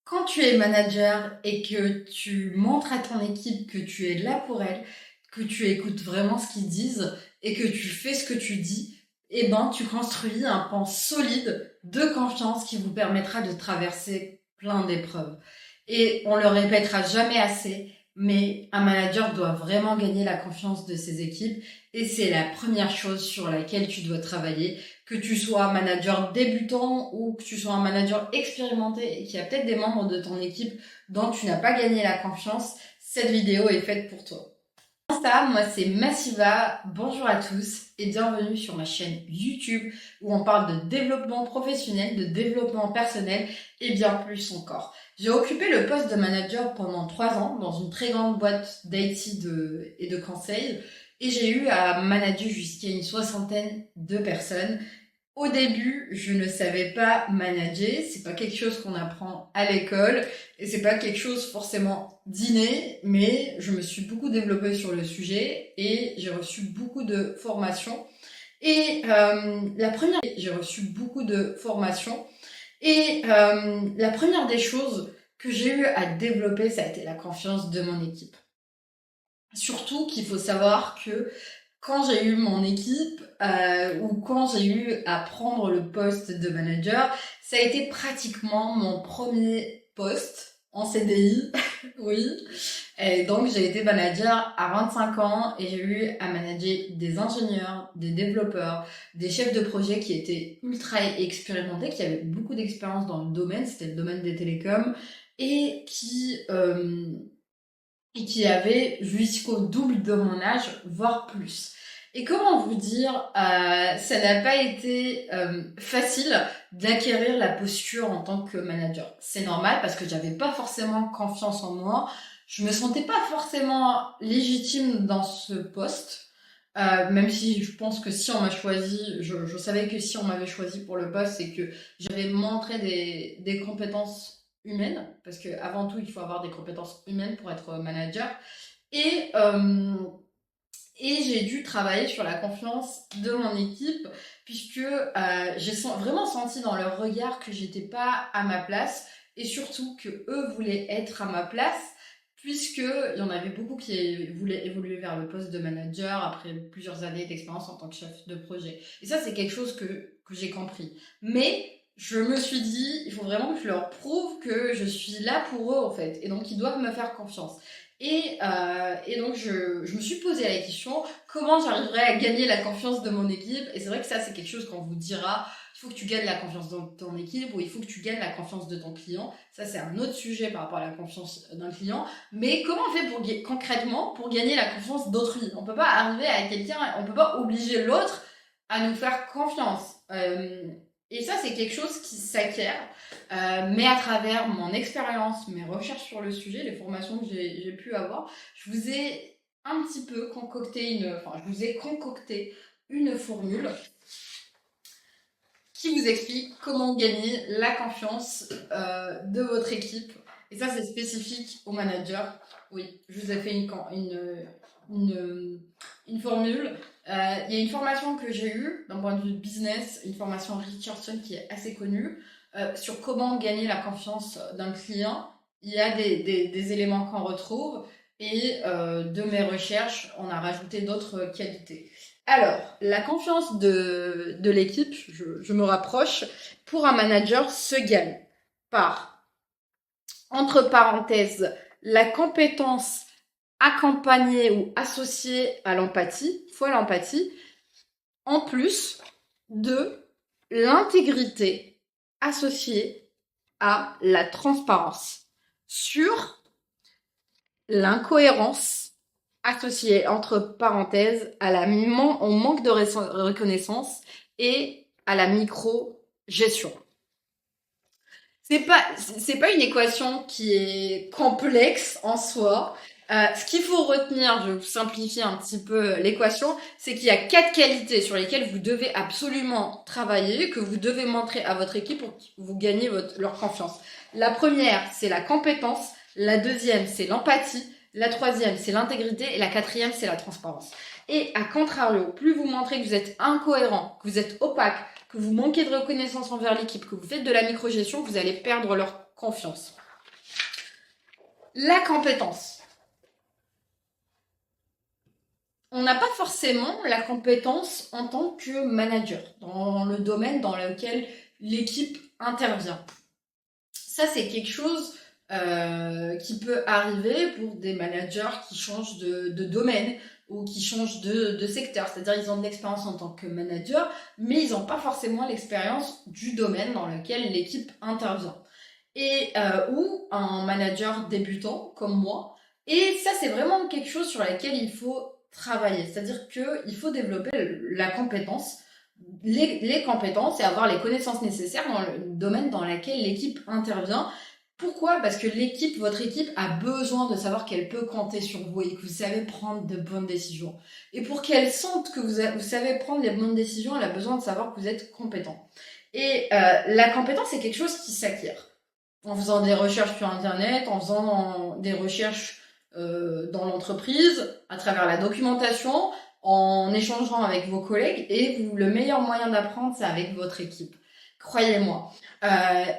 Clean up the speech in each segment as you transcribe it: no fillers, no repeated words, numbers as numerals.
Quand tu es manager et que tu montres à ton équipe que tu es là pour elle, que tu écoutes vraiment ce qu'ils disent et que tu fais ce que tu dis, eh ben, tu construis un pan solide de confiance qui vous permettra de traverser plein d'épreuves. Et on le répétera jamais assez, mais un manager doit vraiment gagner la confiance de ses équipes et c'est la première chose sur laquelle tu dois travailler, que tu sois un manager débutant ou que tu sois un manager expérimenté et qu'il y a peut-être des membres de ton équipe dont tu n'as pas gagné la confiance, cette vidéo est faite pour toi. Moi c'est Massiva, bonjour à tous et bienvenue sur ma chaîne YouTube où on parle de développement professionnel, de développement personnel et bien plus encore. J'ai occupé le poste de manager pendant 3 ans dans une très grande boîte d'IT et de conseil et j'ai eu à manager jusqu'à une 60aine de personnes. Au début, je ne savais pas manager, c'est pas quelque chose qu'on apprend à l'école et c'est pas quelque chose forcément d'inné, mais je me suis beaucoup développée sur le sujet et j'ai reçu beaucoup de formations. J'ai reçu beaucoup de formations et la première des choses que j'ai eu à développer, ça a été la confiance de mon équipe. Surtout qu'il faut savoir que quand j'ai eu mon équipe ou quand j'ai eu à prendre le poste de manager, ça a été pratiquement mon premier poste en CDI, oui. Et donc j'ai été manager à 25 ans et j'ai eu à manager des ingénieurs, des développeurs, des chefs de projet qui étaient ultra expérimentés, qui avaient beaucoup d'expérience dans le domaine, c'était le domaine des télécoms, et qui avaient jusqu'au double de mon âge, voire plus. Et comment vous dire, ça n'a pas été facile d'acquérir la posture en tant que manager. C'est normal parce que j'avais pas forcément confiance en moi. Je me sentais pas forcément légitime dans ce poste. Même si je pense que si on m'a choisi, je savais que si on m'avait choisi pour le poste, c'est que j'avais montré des compétences humaines, parce que avant tout, il faut avoir des compétences humaines pour être manager. Et, euh, et j'ai dû travailler sur la confiance de mon équipe, puisque j'ai vraiment senti dans leur regard que j'étais pas à ma place, et surtout que eux voulaient être à ma place, puisqu'il y en avait beaucoup qui voulaient évoluer vers le poste de manager après plusieurs années d'expérience en tant que chef de projet. Et ça, c'est quelque chose que j'ai compris. Mais je me suis dit, il faut vraiment que je leur prouve que je suis là pour eux, en fait, et donc ils doivent me faire confiance. Et donc, je me suis posé la question, comment j'arriverais à gagner la confiance de mon équipe? Et c'est vrai que ça, c'est quelque chose qu'on vous dira, il faut que tu gagnes la confiance de ton équipe ou il faut que tu gagnes la confiance de ton client. Ça, c'est un autre sujet par rapport à la confiance d'un client. Mais comment on fait concrètement pour gagner la confiance d'autrui? On peut pas arriver à quelqu'un, on peut pas obliger l'autre à nous faire confiance. Et ça, c'est quelque chose qui s'acquiert, mais à travers mon expérience, mes recherches sur le sujet, les formations que j'ai pu avoir, je vous ai un petit peu je vous ai concocté une formule qui vous explique comment gagner la confiance de votre équipe. Et ça, c'est spécifique aux managers. Oui, je vous ai fait une formule. Il y a une formation que j'ai eue d'un point de vue business, une formation Richardson qui est assez connue, sur comment gagner la confiance d'un client. Il y a des éléments qu'on retrouve et de mes recherches, on a rajouté d'autres qualités. Alors, la confiance de l'équipe, je me rapproche, pour un manager se gagne par, entre parenthèses, la compétence accompagnée ou associée à l'empathie, fois l'empathie, en plus de l'intégrité associée à la transparence, sur l'incohérence associée, entre parenthèses, au manque de reconnaissance et à la micro-gestion. C'est pas une équation qui est complexe en soi. Ce qu'il faut retenir, je vais vous simplifier un petit peu l'équation, c'est qu'il y a 4 qualités sur lesquelles vous devez absolument travailler, que vous devez montrer à votre équipe pour que vous gagnez leur confiance. La première, c'est la compétence. La deuxième, c'est l'empathie. La troisième, c'est l'intégrité. Et la quatrième, c'est la transparence. Et à contrario, plus vous montrez que vous êtes incohérent, que vous êtes opaque, que vous manquez de reconnaissance envers l'équipe, que vous faites de la microgestion, vous allez perdre leur confiance. La compétence. On n'a pas forcément la compétence en tant que manager dans le domaine dans lequel l'équipe intervient. Ça, c'est quelque chose qui peut arriver pour des managers qui changent de domaine ou qui changent de secteur. C'est-à-dire ils ont de l'expérience en tant que manager, mais ils n'ont pas forcément l'expérience du domaine dans lequel l'équipe intervient. Et ou un manager débutant comme moi. Et ça, c'est vraiment quelque chose sur laquelle il faut travailler. C'est-à-dire qu'il faut développer la compétence, les compétences et avoir les connaissances nécessaires dans le domaine dans lequel l'équipe intervient. Pourquoi? Parce que votre équipe a besoin de savoir qu'elle peut compter sur vous et que vous savez prendre de bonnes décisions. Et pour qu'elle sente que vous savez prendre les bonnes décisions, elle a besoin de savoir que vous êtes compétent. Et la compétence, c'est quelque chose qui s'acquiert. En faisant des recherches sur Internet, en faisant des recherches dans l'entreprise, à travers la documentation, en échangeant avec vos collègues. Et le meilleur moyen d'apprendre, c'est avec votre équipe. Croyez-moi.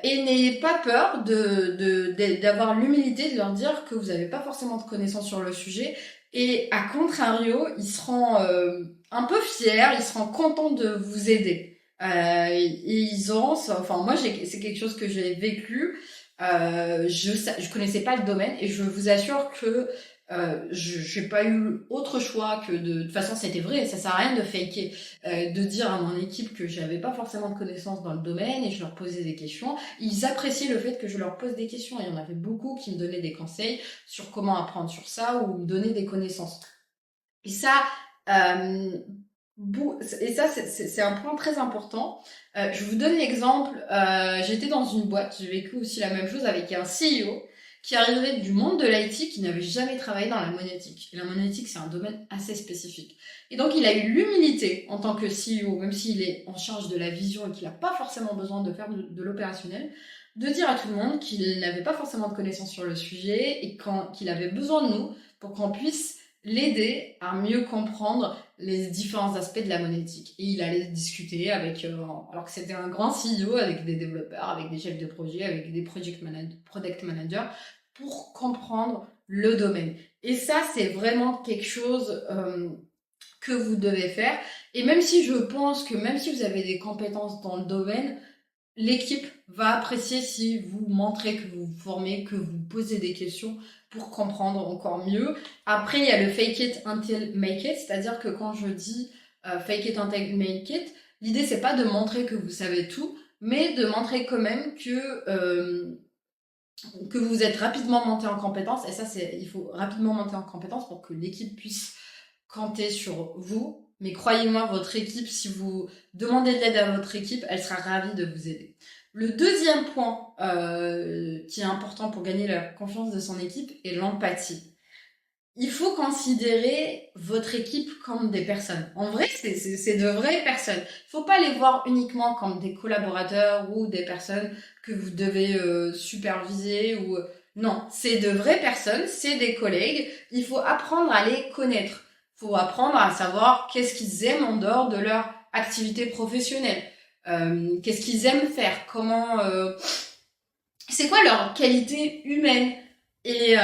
Et n'ayez pas peur d'avoir l'humilité de leur dire que vous n'avez pas forcément de connaissances sur le sujet. Et à contrario, ils seront un peu fiers, ils seront contents de vous aider. Et ils auront, enfin moi c'est quelque chose que j'ai vécu. Je connaissais pas le domaine et je vous assure que je n'ai pas eu autre choix que de toute façon c'était vrai, ça sert à rien de faker, de dire à mon équipe que j'avais pas forcément de connaissances dans le domaine et je leur posais des questions. Ils appréciaient le fait que je leur pose des questions. Il y en avait beaucoup qui me donnaient des conseils sur comment apprendre sur ça ou me donner des connaissances. Et ça, c'est un point très important. Je vous donne l'exemple. J'étais dans une boîte, j'ai vécu aussi la même chose avec un CEO qui arrivait du monde de l'IT qui n'avait jamais travaillé dans la monétique. Et la monétique, c'est un domaine assez spécifique. Et donc, il a eu l'humilité en tant que CEO, même s'il est en charge de la vision et qu'il n'a pas forcément besoin de faire de l'opérationnel, de dire à tout le monde qu'il n'avait pas forcément de connaissances sur le sujet et qu'il avait besoin de nous pour qu'on puisse l'aider à mieux comprendre les différents aspects de la monétique. Et il allait discuter avec, alors que c'était un grand CEO, avec des développeurs, avec des chefs de projet, avec des product managers, pour comprendre le domaine. Et ça, c'est vraiment quelque chose que vous devez faire. Et même si je pense que même si vous avez des compétences dans le domaine, l'équipe va apprécier si vous montrez que vous vous formez, que vous posez des questions pour comprendre encore mieux. Après, il y a le fake it until make it, c'est-à-dire que quand je dis fake it until make it, l'idée c'est pas de montrer que vous savez tout, mais de montrer quand même que vous êtes rapidement monté en compétence. Et ça, il faut rapidement monter en compétence pour que l'équipe puisse compter sur vous. Mais croyez-moi, votre équipe, si vous demandez de l'aide à votre équipe, elle sera ravie de vous aider. Le deuxième point qui est important pour gagner la confiance de son équipe est l'empathie. Il faut considérer votre équipe comme des personnes. En vrai, c'est de vraies personnes. Il faut pas les voir uniquement comme des collaborateurs ou des personnes que vous devez superviser ou non, c'est de vraies personnes, c'est des collègues. Il faut apprendre à les connaître. Il faut apprendre à savoir qu'est-ce qu'ils aiment en dehors de leur activité professionnelle. Qu'est-ce qu'ils aiment faire, c'est quoi leur qualité humaine et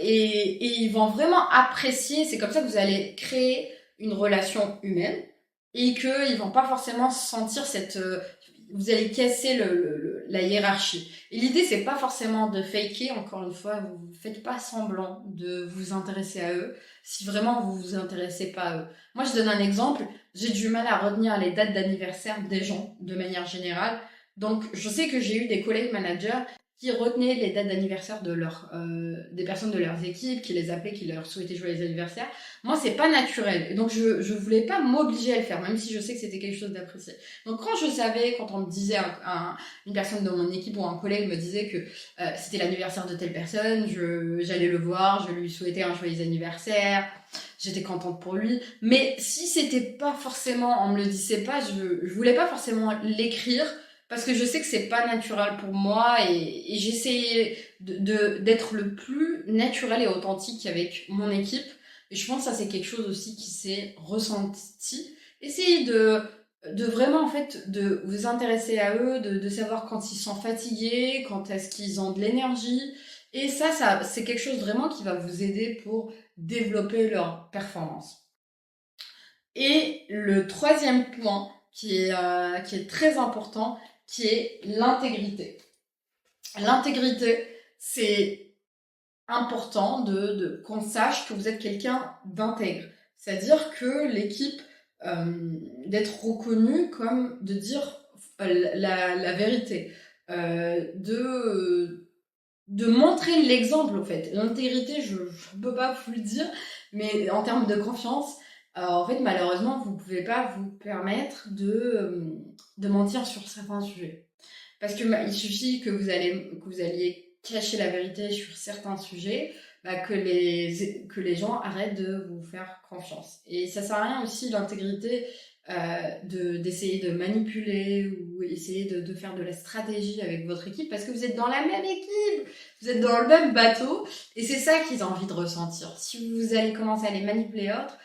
ils vont vraiment apprécier. C'est comme ça que vous allez créer une relation humaine et qu'ils vont pas forcément sentir vous allez casser la hiérarchie. Et l'idée, c'est pas forcément de faker, encore une fois, vous faites pas semblant de vous intéresser à eux si vraiment vous vous intéressez pas à eux. Moi, je donne un exemple, j'ai du mal à retenir les dates d'anniversaire des gens, de manière générale. Donc, je sais que j'ai eu des collègues managers qui retenaient les dates d'anniversaire des personnes de leurs équipes, qui les appelaient, qui leur souhaitaient joyeux anniversaire. Moi, c'est pas naturel. Et donc, je voulais pas m'obliger à le faire, même si je sais que c'était quelque chose d'apprécié. Donc, quand on me disait, une personne de mon équipe ou un collègue me disait que c'était l'anniversaire de telle personne, j'allais le voir, je lui souhaitais un joyeux anniversaire, j'étais contente pour lui. Mais si c'était pas forcément, on me le disait pas, je voulais pas forcément l'écrire, parce que je sais que c'est pas naturel pour moi et j'essayais d'être le plus naturel et authentique avec mon équipe. Et je pense que ça, c'est quelque chose aussi qui s'est ressenti. Essayez de vraiment, en fait, de vous intéresser à eux, de savoir quand ils sont fatigués, quand est-ce qu'ils ont de l'énergie, Et ça, c'est quelque chose vraiment qui va vous aider pour développer leur performance. Et le troisième point qui est très important, qui est l'intégrité. L'intégrité, c'est important qu'on sache que vous êtes quelqu'un d'intègre. C'est-à-dire que l'équipe, d'être reconnue comme de dire la vérité, de montrer l'exemple, en fait. L'intégrité, je ne peux pas vous le dire, mais en termes de confiance, en fait, malheureusement, vous ne pouvez pas vous permettre de mentir sur certains sujets. Parce que il suffit que vous alliez cacher la vérité sur certains sujets, que les gens arrêtent de vous faire confiance. Et ça sert à rien aussi l'intégrité d'essayer de manipuler ou essayer de faire de la stratégie avec votre équipe parce que vous êtes dans la même équipe, vous êtes dans le même bateau et c'est ça qu'ils ont envie de ressentir. Si vous allez commencer à les manipuler autres,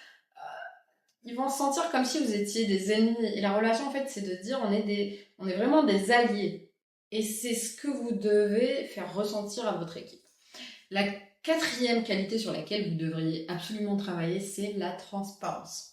ils vont se sentir comme si vous étiez des ennemis. Et la relation, en fait, c'est de dire on est vraiment des alliés. Et c'est ce que vous devez faire ressentir à votre équipe. La quatrième qualité sur laquelle vous devriez absolument travailler, c'est la transparence.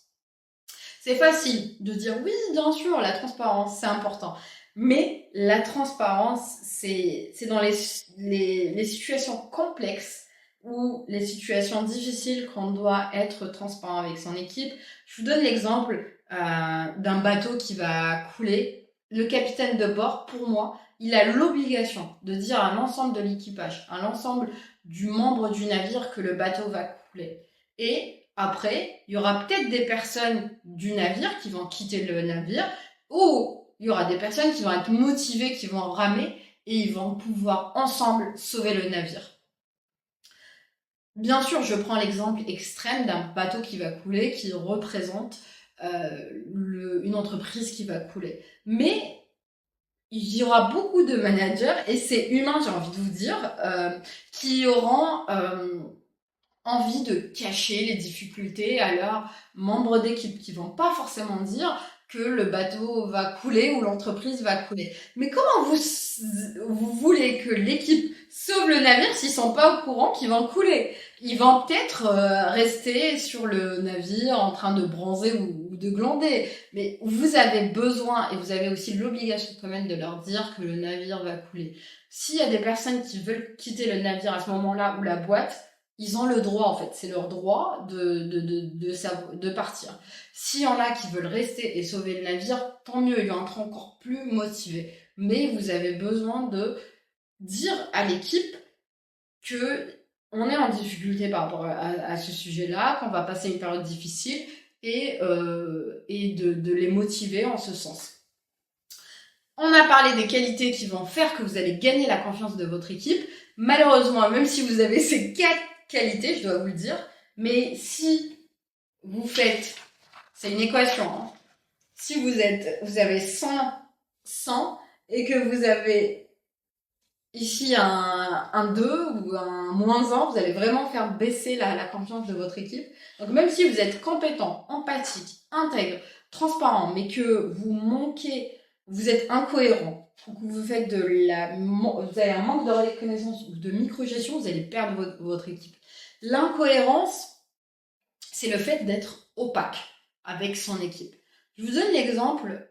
C'est facile de dire oui, bien sûr, la transparence, c'est important. Mais la transparence, c'est dans les situations complexes ou les situations difficiles qu'on doit être transparent avec son équipe. Je vous donne l'exemple d'un bateau qui va couler. Le capitaine de bord, pour moi, il a l'obligation de dire à l'ensemble de l'équipage, à l'ensemble du membre du navire que le bateau va couler. Et après, il y aura peut-être des personnes du navire qui vont quitter le navire ou il y aura des personnes qui vont être motivées, qui vont ramer et ils vont pouvoir ensemble sauver le navire. Bien sûr, je prends l'exemple extrême d'un bateau qui va couler, qui représente une entreprise qui va couler. Mais il y aura beaucoup de managers, et c'est humain, j'ai envie de vous dire, qui auront envie de cacher les difficultés à leurs membres d'équipe, qui vont pas forcément dire que le bateau va couler ou l'entreprise va couler. Mais comment vous voulez que l'équipe sauve le navire s'ils sont pas au courant qu'ils vont couler? Ils vont peut-être rester sur le navire en train de bronzer ou de glander. Mais vous avez besoin, et vous avez aussi l'obligation quand même de leur dire que le navire va couler. S'il y a des personnes qui veulent quitter le navire à ce moment-là ou la boîte, ils ont le droit, en fait. C'est leur droit de partir. S'il y en a qui veulent rester et sauver le navire, tant mieux, ils vont être encore plus motivés. Mais vous avez besoin de dire à l'équipe que on est en difficulté par rapport à ce sujet-là, qu'on va passer une période difficile et de les motiver en ce sens. On a parlé des qualités qui vont faire que vous allez gagner la confiance de votre équipe. Malheureusement, même si vous avez ces 4 qualités, je dois vous le dire, mais si vous faites, c'est une équation, hein, si vous avez 100 et que vous avez ici un 2 ou un -1, vous allez vraiment faire baisser la confiance de votre équipe. Donc même si vous êtes compétent, empathique, intègre, transparent, mais que vous êtes incohérent, ou que vous faites vous avez un manque de reconnaissance ou de micro-gestion, vous allez perdre votre équipe. L'incohérence, c'est le fait d'être opaque avec son équipe. Je vous donne l'exemple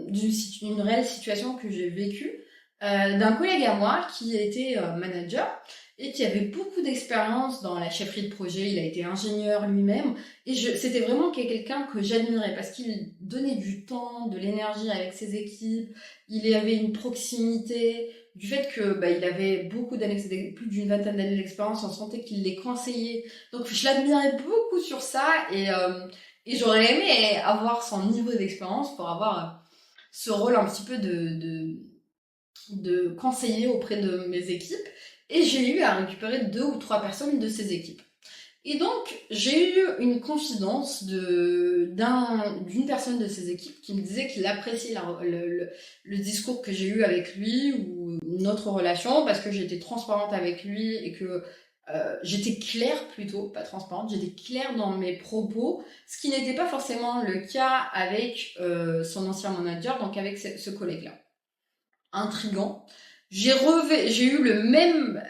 d'une réelle situation que j'ai vécue d'un collègue à moi qui était manager et qui avait beaucoup d'expérience dans la chefferie de projet. Il a été ingénieur lui-même et c'était vraiment quelqu'un que j'admirais parce qu'il donnait du temps, de l'énergie avec ses équipes. Il y avait une proximité, du fait que il avait beaucoup d'années, plus d'une vingtaine d'années d'expérience, on sentait qu'il les conseillait. Donc je l'admirais beaucoup sur ça et j'aurais aimé avoir son niveau d'expérience pour avoir ce rôle un petit peu de conseiller auprès de mes équipes et j'ai eu à récupérer 2 ou 3 personnes de ces équipes. Et donc, j'ai eu une confidence d'une personne de ces équipes qui me disait qu'il appréciait le discours que j'ai eu avec lui ou notre relation parce que j'étais transparente avec lui et que j'étais claire plutôt, pas transparente, j'étais claire dans mes propos, ce qui n'était pas forcément le cas avec son ancien manager, donc avec ce collègue-là. Intriguant. J'ai eu le même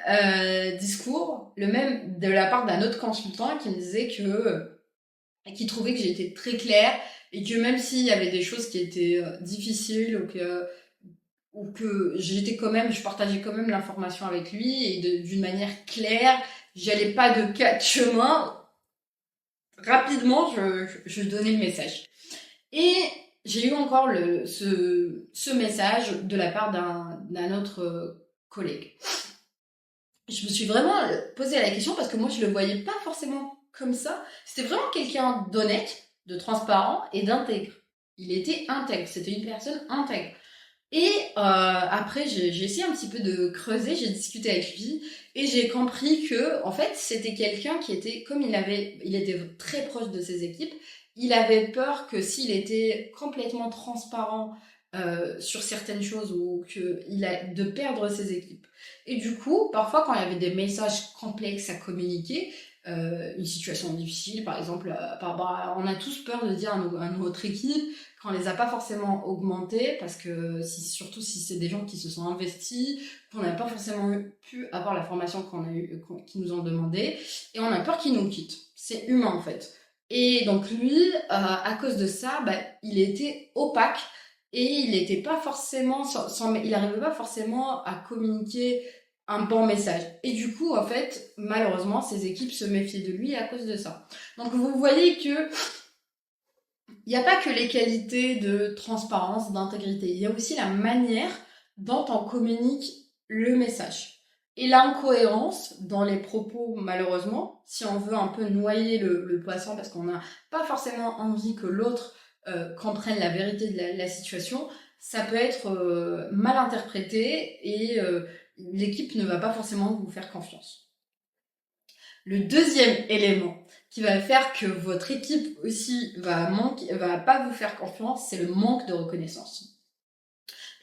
discours, le même de la part d'un autre consultant qui me disait qui trouvait que j'étais très claire et que même s'il y avait des choses qui étaient difficiles ou que je partageais quand même l'information avec lui et d'une manière claire, j'allais pas de quatre chemins. Rapidement, je donnais le message. Et j'ai eu encore ce message de la part d'un autre collègue. Je me suis vraiment posé la question parce que moi, je le voyais pas forcément comme ça. C'était vraiment quelqu'un d'honnête, de transparent et d'intègre. Il était intègre, c'était une personne intègre. Et après, j'ai essayé un petit peu de creuser, j'ai discuté avec lui et j'ai compris que, en fait, c'était quelqu'un qui était, comme il était très proche de ses équipes, il avait peur que s'il était complètement transparent sur certaines choses ou de perdre ses équipes. Et du coup, parfois, quand il y avait des messages complexes à communiquer, une situation difficile, par exemple, on a tous peur de dire à notre équipe qu'on les a pas forcément augmentés parce que surtout si c'est des gens qui se sont investis, qu'on n'a pas forcément pu avoir la formation qu'ils nous ont demandé et on a peur qu'ils nous quittent. C'est humain en fait. Et donc lui, à cause de ça, il était opaque et il n'était pas forcément, il n'arrivait pas forcément à communiquer un bon message. Et du coup, en fait, malheureusement, ses équipes se méfiaient de lui à cause de ça. Donc vous voyez que il n'y a pas que les qualités de transparence, d'intégrité, il y a aussi la manière dont on communique le message. Et l'incohérence dans les propos, malheureusement, si on veut un peu noyer le poisson parce qu'on n'a pas forcément envie que l'autre comprenne la vérité de la situation, ça peut être mal interprété et l'équipe ne va pas forcément vous faire confiance. Le deuxième élément qui va faire que votre équipe aussi va pas vous faire confiance, c'est le manque de reconnaissance.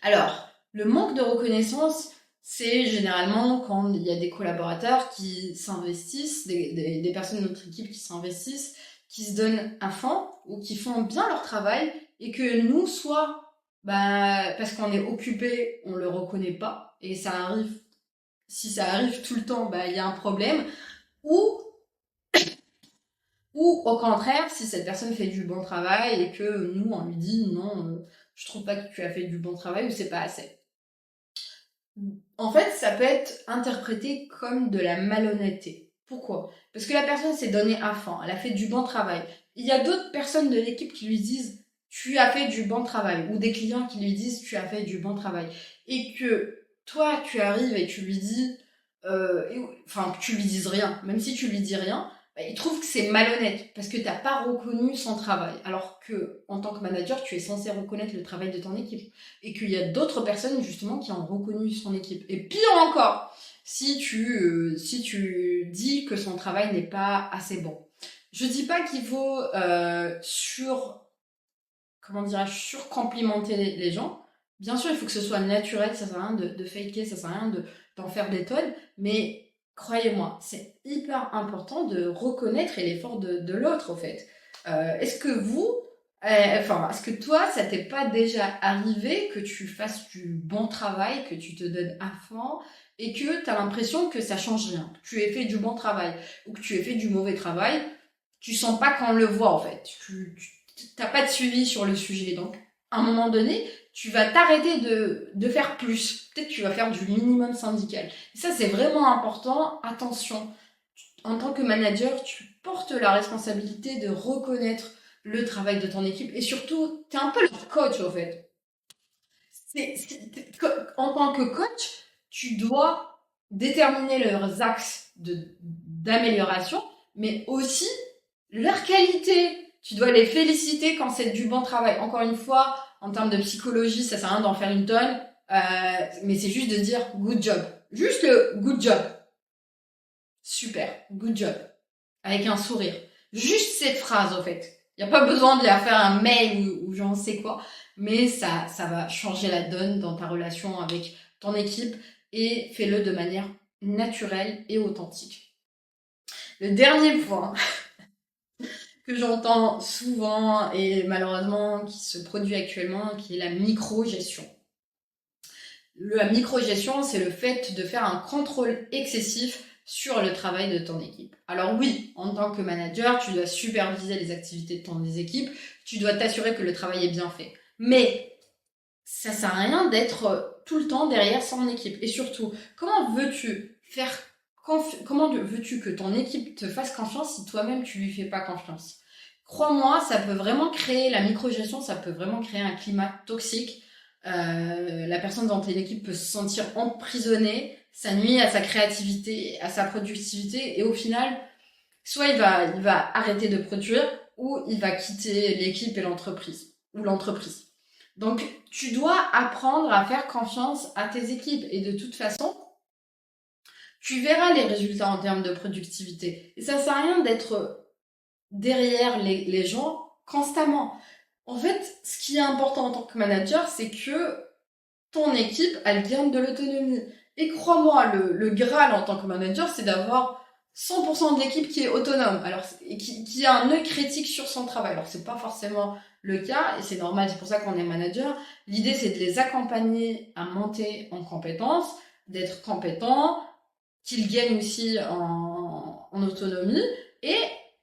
Alors, le manque de reconnaissance, c'est généralement quand il y a des collaborateurs qui s'investissent, des personnes de notre équipe qui s'investissent, qui se donnent à fond ou qui font bien leur travail et que nous, soit parce qu'on est occupé, on le reconnaît pas et ça arrive. Si ça arrive tout le temps, il y a un problème. Ou au contraire, si cette personne fait du bon travail et que nous, on lui dit non, je trouve pas que tu as fait du bon travail ou c'est pas assez. En fait, ça peut être interprété comme de la malhonnêteté. Pourquoi? Parce que la personne s'est donnée à fond, elle a fait du bon travail. Il y a d'autres personnes de l'équipe qui lui disent tu as fait du bon travail ou des clients qui lui disent tu as fait du bon travail et que toi tu arrives et tu lui dis tu lui dises rien, même si tu lui dis rien, il trouve que c'est malhonnête parce que tu n'as pas reconnu son travail. Alors que, en tant que manager, tu es censé reconnaître le travail de ton équipe. Et qu'il y a d'autres personnes, justement, qui ont reconnu son équipe. Et pire encore, si tu dis que son travail n'est pas assez bon. Je dis pas qu'il faut surcomplimenter les gens. Bien sûr, il faut que ce soit naturel, ça sert à rien de faker, ça sert à rien d'en faire des tonnes, mais croyez-moi, c'est hyper important de reconnaître l'effort de l'autre, en fait. Est-ce que toi, ça t'est pas déjà arrivé que tu fasses du bon travail, que tu te donnes à fond et que tu as l'impression que ça change rien, que tu aies fait du bon travail ou que tu aies fait du mauvais travail, tu sens pas qu'on le voit, en fait. Tu t'as pas de suivi sur le sujet, donc à un moment donné, tu vas t'arrêter de faire plus. Peut-être que tu vas faire du minimum syndical. Et ça, c'est vraiment important. Attention, en tant que manager, tu portes la responsabilité de reconnaître le travail de ton équipe et surtout, tu es un peu le coach, en fait. En tant que coach, tu dois déterminer leurs axes d'amélioration, mais aussi leur qualité. Tu dois les féliciter quand c'est du bon travail. Encore une fois, en termes de psychologie, ça sert à rien d'en faire une tonne, mais c'est juste de dire good job. Juste le good job. Super, good job. Avec un sourire. Juste cette phrase, en fait. Il n'y a pas besoin de la faire un mail ou j'en sais quoi, mais ça va changer la donne dans ta relation avec ton équipe et fais-le de manière naturelle et authentique. Le dernier point que j'entends souvent et malheureusement qui se produit actuellement, qui est la micro-gestion. La microgestion, c'est le fait de faire un contrôle excessif sur le travail de ton équipe. Alors oui, en tant que manager, tu dois superviser les activités de ton équipe, tu dois t'assurer que le travail est bien fait. Mais ça sert à rien d'être tout le temps derrière son équipe. Et surtout, comment veux-tu que ton équipe te fasse confiance si toi-même tu lui fais pas confiance? Crois-moi, ça peut vraiment créer la microgestion, ça peut vraiment créer un climat toxique. La personne dans ton équipe peut se sentir emprisonnée, ça nuit à sa créativité, à sa productivité, et au final, soit il va arrêter de produire, ou il va quitter l'équipe et l'entreprise, ou l'entreprise. Donc, tu dois apprendre à faire confiance à tes équipes, et de toute façon, tu verras les résultats en termes de productivité. Et ça sert à rien d'être derrière les gens constamment. En fait, ce qui est important en tant que manager, c'est que ton équipe, elle gagne de l'autonomie. Et crois-moi, le Graal en tant que manager, c'est d'avoir 100% de l'équipe qui est autonome, alors qui a un œil critique sur son travail. Alors c'est pas forcément le cas, et c'est normal, c'est pour ça qu'on est manager. L'idée, c'est de les accompagner à monter en compétences, d'être compétents, qu'ils gagnent aussi en autonomie, et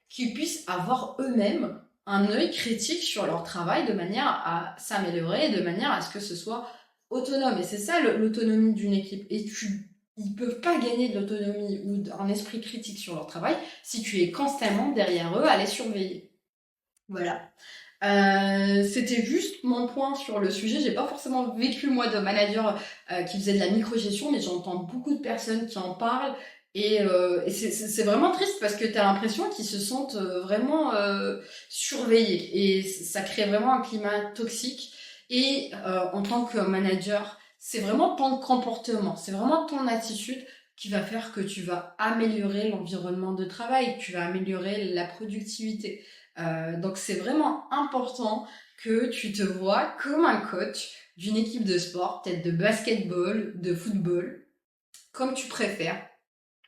qu'ils puissent avoir eux-mêmes un œil critique sur leur travail de manière à s'améliorer, de manière à ce que ce soit autonome. Et c'est ça l'autonomie d'une équipe. Et ils peuvent pas gagner de l'autonomie ou d'un esprit critique sur leur travail si tu es constamment derrière eux à les surveiller. Voilà. C'était juste mon point sur le sujet. J'ai pas forcément vécu moi de manager qui faisait de la microgestion, mais j'entends beaucoup de personnes qui en parlent. Et c'est vraiment triste parce que tu as l'impression qu'ils se sentent vraiment surveillés. Et ça crée vraiment un climat toxique. Et en tant que manager, c'est vraiment ton comportement, c'est vraiment ton attitude qui va faire que tu vas améliorer l'environnement de travail, tu vas améliorer la productivité. Donc c'est vraiment important que tu te vois comme un coach d'une équipe de sport, peut-être de basketball, de football, comme tu préfères.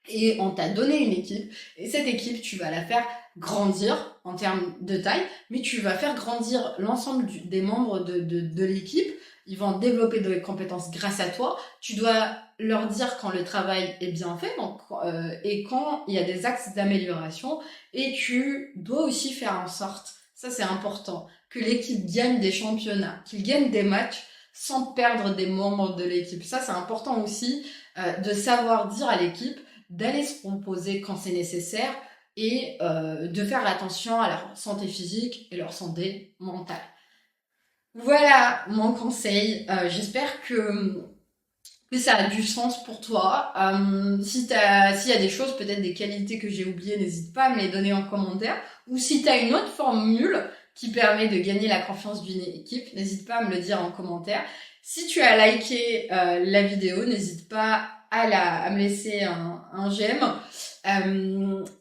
Et on t'a donné une équipe, et cette équipe, tu vas la faire grandir en termes de taille, mais tu vas faire grandir l'ensemble des membres de l'équipe. Ils vont développer des compétences grâce à toi. Tu dois leur dire quand le travail est bien fait, donc, et quand il y a des axes d'amélioration. Et tu dois aussi faire en sorte, ça c'est important, que l'équipe gagne des championnats, qu'ils gagnent des matchs sans perdre des membres de l'équipe. Ça c'est important aussi, de savoir dire à l'équipe d'aller se reposer quand c'est nécessaire et de faire attention à leur santé physique et leur santé mentale. Voilà mon conseil. J'espère que ça a du sens pour toi. S'il y a des choses, peut-être des qualités que j'ai oubliées, n'hésite pas à me les donner en commentaire. Ou si tu as une autre formule qui permet de gagner la confiance d'une équipe, n'hésite pas à me le dire en commentaire. Si tu as liké la vidéo, n'hésite pas à me laisser un j'aime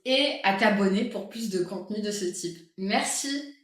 et à t'abonner pour plus de contenu de ce type. Merci.